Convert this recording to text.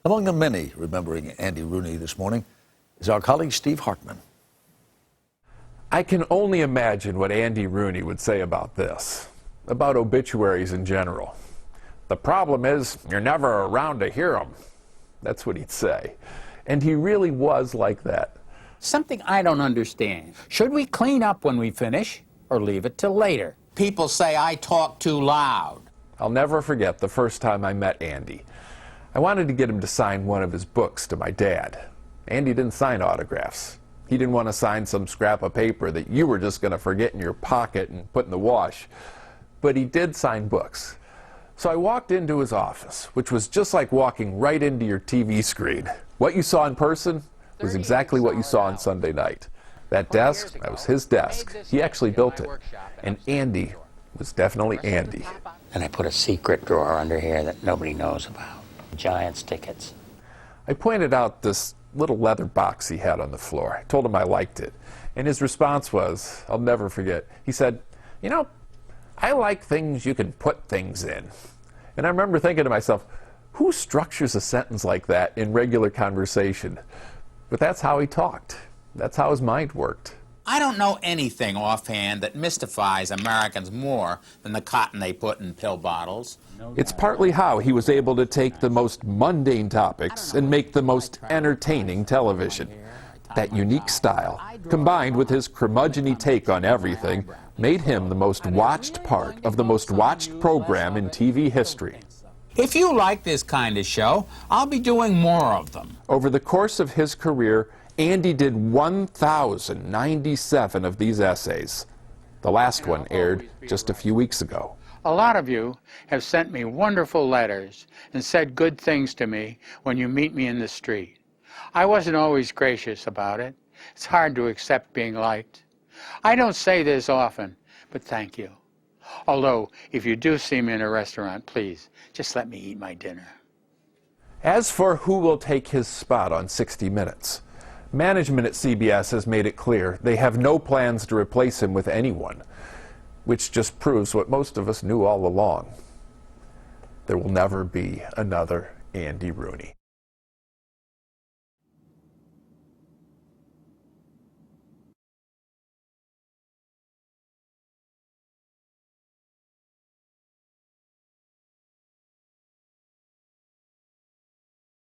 Among the many remembering Andy Rooney this morning is our colleague Steve Hartman. I can only imagine what Andy Rooney would say about this, about obituaries in general. The problem is, you're never around to hear them. That's what he'd say. And he really was like that. Something I don't understand. Should we clean up when we finish or leave it till later? People say I talk too loud. I'll never forget the first time I met Andy. I wanted to get him to sign one of his books to my dad. Andy didn't sign autographs. He didn't want to sign some scrap of paper that you were just going to forget in your pocket and put in the wash. But he did sign books. So I walked into his office, which was just like walking right into your TV screen. What you saw in person was exactly what you saw on Sunday night. That desk, that was his desk. He actually built it. And Andy was definitely Andy. And I put a secret drawer under here that nobody knows about. Giants tickets. I pointed out this little leather box he had on the floor. I told him I liked it. And his response was, I'll never forget, he said, "You know, I like things you can put things in." And I remember thinking to myself, who structures a sentence like that in regular conversation? But that's how he talked. That's how his mind worked. I don't know anything offhand that mystifies Americans more than the cotton they put in pill bottles. It's partly how he was able to take the most mundane topics and make the most entertaining television. That unique style, combined with his curmudgeon-y take on everything, made him the most watched part of the most watched program in TV history. If you like this kind of show, I'll be doing more of them. Over the course of his career, Andy did 1,097 of these essays. The last one aired just a few weeks ago. A lot of you have sent me wonderful letters and said good things to me when you meet me in the street. I wasn't always gracious about it. It's hard to accept being liked. I don't say this often, but thank you. Although, if you do see me in a restaurant, please, just let me eat my dinner. As for who will take his spot on 60 Minutes, management at CBS has made it clear they have no plans to replace him with anyone, which just proves what most of us knew all along. There will never be another Andy Rooney.